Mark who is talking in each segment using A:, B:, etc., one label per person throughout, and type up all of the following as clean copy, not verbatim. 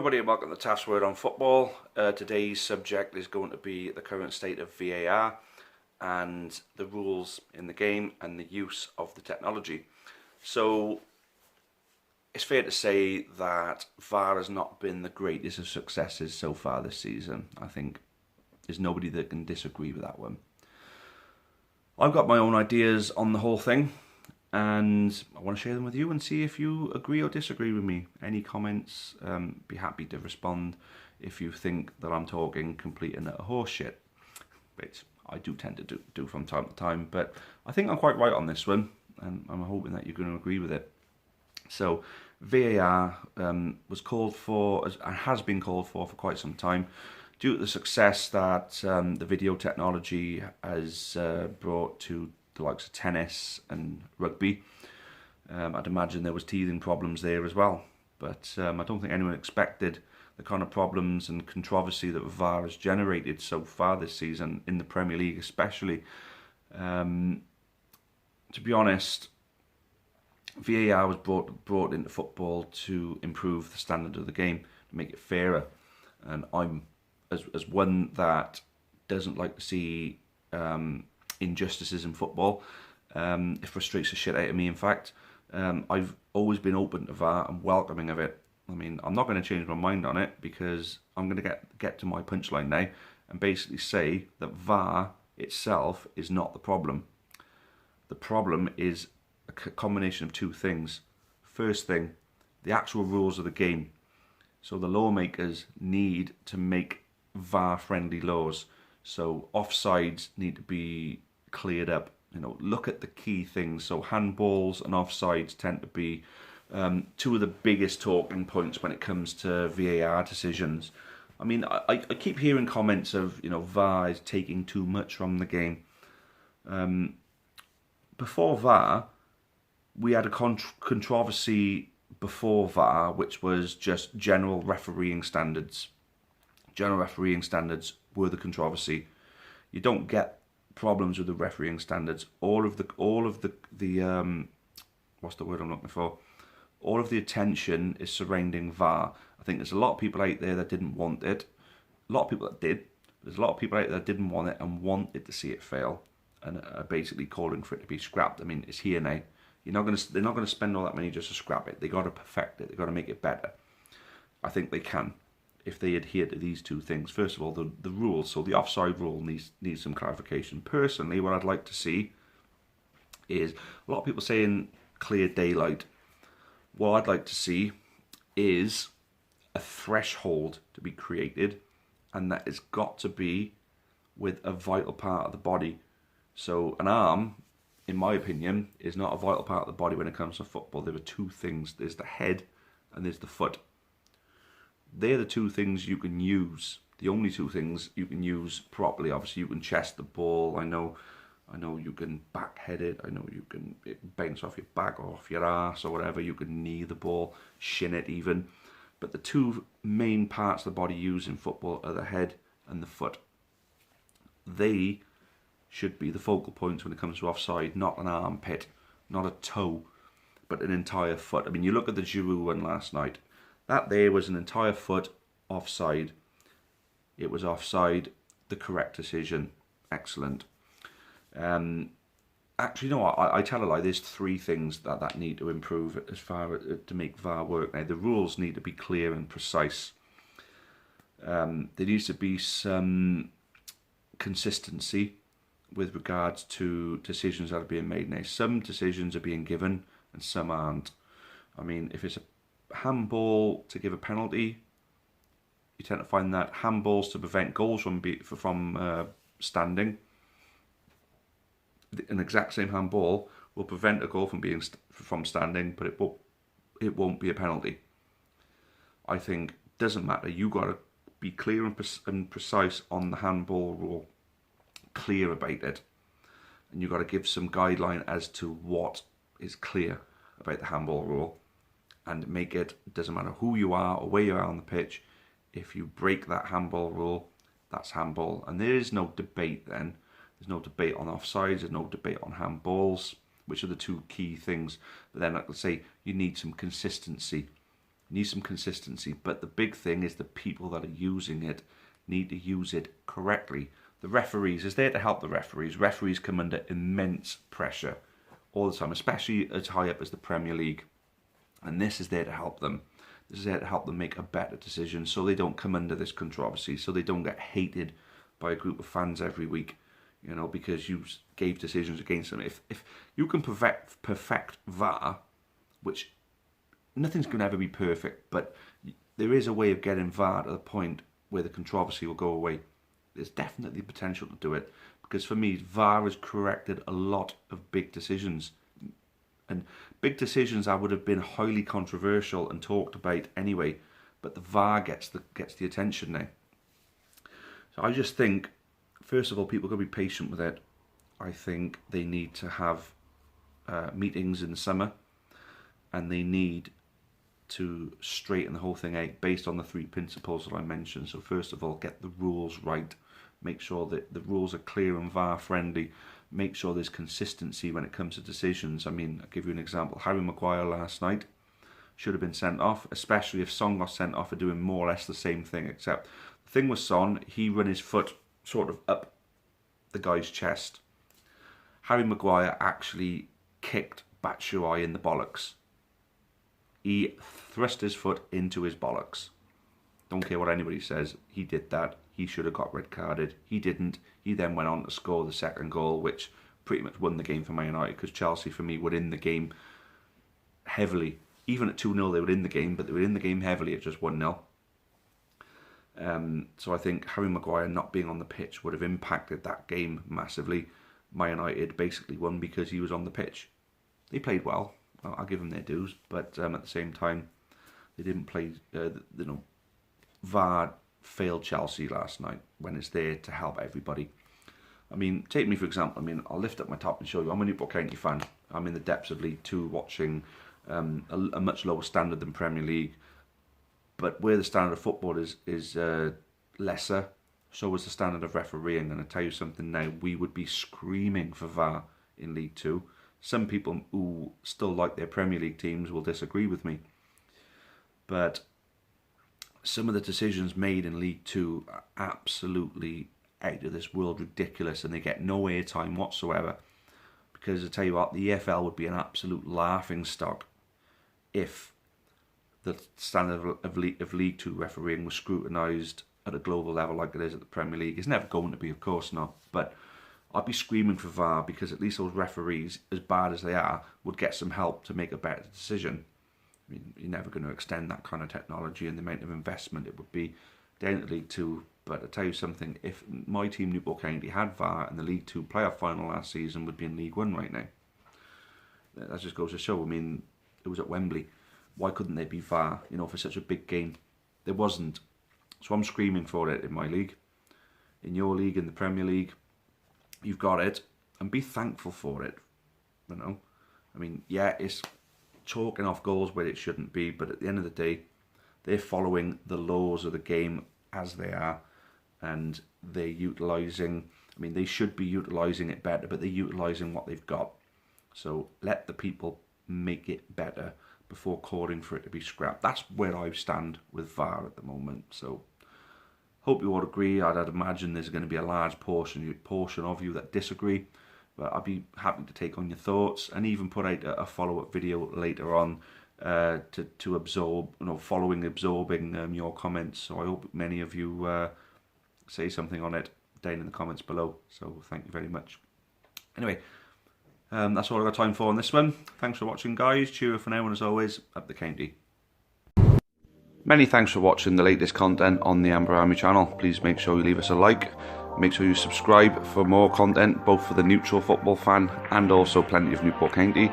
A: everybody and welcome to Taff's Word on Football. Today's subject is going to be the current state of VAR and the rules in the game and the use of the technology. So it's fair to say that VAR has not been the greatest of successes so far this season. I think there's nobody that can disagree with that one. I've got my own ideas on the whole thing, and I want to share them with you and see if you agree or disagree with me. Any comments, be happy to respond if you think that I'm talking complete and utter horseshit, which I do tend to do from time to time, but I think I'm quite right on this one, and I'm hoping that you're going to agree with it. So VAR was called for, and has been called for quite some time, due to the success that the video technology has brought to the likes of tennis and rugby. I'd imagine there was teething problems there as well, but I don't think anyone expected the kind of problems and controversy that VAR has generated so far this season in the Premier League especially. To be honest, VAR was brought into football to improve the standard of the game, to make it fairer, and I'm as one that doesn't like to see injustices in football. It frustrates the shit out of me, in fact. I've always been open to VAR and welcoming of it. I mean, I'm not going to change my mind on it, because I'm going to get to my punchline now and basically say that VAR itself is not the problem. The problem is a combination of two things. First thing, the actual rules of the game. So the lawmakers need to make VAR-friendly laws. So offsides need to be cleared up. You know, look at the key things. So handballs and offsides tend to be two of the biggest talking points when it comes to VAR decisions. I mean, I keep hearing comments of, you know, VAR is taking too much from the game. Before VAR, we had a controversy before VAR, which was just general refereeing standards. General refereeing standards were the controversy. You don't get problems with the refereeing standards. All of the what's the word I'm looking for? All of the attention is surrounding VAR. I think there's a lot of people out there that didn't want it. A lot of people that did. There's a lot of people out there that didn't want it and wanted to see it fail, and are basically calling for it to be scrapped. I mean, it's here now. They're not going to spend all that money just to scrap it. They got to perfect it. They got to make it better. I think they can, if they adhere to these two things. First of all, the rules. So the offside rule needs some clarification. Personally, what I'd like to see is, a lot of people saying clear daylight. What I'd like to see is a threshold to be created, and that has got to be with a vital part of the body. So an arm, in my opinion, is not a vital part of the body when it comes to football. There are two things. There's the head and there's the foot. They're the two things you can use. The only two things you can use properly. Obviously, you can chest the ball. I know you can backhead it. I know you can, it bounce off your back or off your ass or whatever. You can knee the ball, shin it even. But the two main parts of the body used in football are the head and the foot. They should be the focal points when it comes to offside, not an armpit, not a toe, but an entire foot. I mean, you look at the Giroud one last night. That there was an entire foot offside. It was offside, the correct decision. Excellent. Actually, no, I tell a lie. There's three things that need to improve as far as to make VAR work. Now, the rules need to be clear and precise. There needs to be some consistency with regards to decisions that are being made. Now, some decisions are being given and some aren't. I mean, if it's a handball to give a penalty, you tend to find that handballs to prevent goals from standing. An exact same handball will prevent a goal from standing, but it won't be a penalty. I think it doesn't matter. You got to be clear and precise on the handball rule. Clear about it, and you've got to give some guideline as to what is clear about the handball rule, and make it, doesn't matter who you are or where you are on the pitch, if you break that handball rule, that's handball. And there is no debate then. There's no debate on offsides, there's no debate on handballs, which are the two key things. But then, like I say, you need some consistency. You need some consistency. But the big thing is the people that are using it need to use it correctly. The referees is there to help the referees. Referees come under immense pressure all the time, especially as high up as the Premier League. And this is there to help them. This is there to help them make a better decision so they don't come under this controversy, so they don't get hated by a group of fans every week, you know, because you gave decisions against them. If you can perfect VAR, which nothing's going to ever be perfect, but there is a way of getting VAR to the point where the controversy will go away. There's definitely potential to do it, because for me, VAR has corrected a lot of big decisions. And big decisions that would have been highly controversial and talked about anyway, but the VAR gets the attention now. So I just think, first of all, people got to be patient with it. I think they need to have meetings in the summer, and they need to straighten the whole thing out based on the 3 principles that I mentioned. So first of all, get the rules right. Make sure that the rules are clear and VAR friendly. Make sure there's consistency when it comes to decisions. I mean, I'll give you an example. Harry Maguire last night should have been sent off, especially if Son got sent off for doing more or less the same thing, except the thing with Son, he run his foot sort of up the guy's chest. Harry Maguire actually kicked Batshuayi in the bollocks. He thrust his foot into his bollocks. Don't care what anybody says, he did that. He should have got red carded. He didn't. He then went on to score the second goal, which pretty much won the game for Man United, because Chelsea, for me, were in the game heavily. Even at 2-0, they were in the game, but they were in the game heavily at just 1-0. So I think Harry Maguire not being on the pitch would have impacted that game massively. Man United basically won because he was on the pitch. They played well. I'll give them their dues, but at the same time, they didn't play. VAR failed Chelsea last night when it's there to help everybody. I mean, take me for example. I mean, I'll lift up my top and show you. I'm a Newport County fan. I'm in the depths of League Two, watching a much lower standard than Premier League. But where the standard of football is lesser, so is the standard of refereeing. And I tell you something now, we would be screaming for VAR in League Two. Some people who still like their Premier League teams will disagree with me. But some of the decisions made in League Two are absolutely out of this world ridiculous, and they get no airtime whatsoever. Because I tell you what, the EFL would be an absolute laughing stock if the standard of League Two refereeing was scrutinised at a global level like it is at the Premier League. It's never going to be, of course not. But I'd be screaming for VAR, because at least those referees, as bad as they are, would get some help to make a better decision. I mean, you're never going to extend that kind of technology and the amount of investment it would be down to League Two. But I tell you something, if my team Newport County had VAR in the League Two playoff final last season, would be in League One right now. That just goes to show. I mean, it was at Wembley. Why couldn't there be VAR, you know, for such a big game? There wasn't. So I'm screaming for it in my league, in your league, in the Premier League. You've got it, and be thankful for it. You know, I mean, yeah, it's chalking off goals where it shouldn't be, but at the end of the day, they're following the laws of the game as they are, and they're utilising. I mean, they should be utilising it better, but they're utilising what they've got. So let the people make it better before calling for it to be scrapped. That's where I stand with VAR at the moment. So hope you all agree. I'd imagine there's going to be a large portion of you that disagree, but I'd be happy to take on your thoughts and even put out a follow-up video later on to absorb, you know, absorbing your comments. So I hope many of you say something on it down in the comments below. So thank you very much. Anyway, that's all I've got time for on this one. Thanks for watching, guys. Cheerio for now, and as always, up the county. Many thanks for watching the latest content on the Amber Army channel. Please make sure you leave us a like. Make sure you subscribe for more content, both for the neutral football fan and also plenty of Newport County.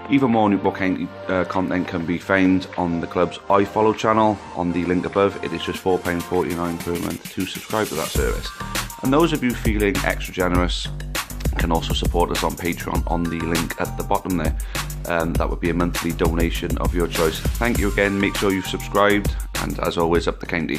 A: Even more Newport County content can be found on the club's iFollow channel on the link above. It is just £4.49 per month to subscribe to that service. And those of you feeling extra generous can also support us on Patreon on the link at the bottom there. That would be a monthly donation of your choice. Thank you again. Make sure you've subscribed, and as always, up the county.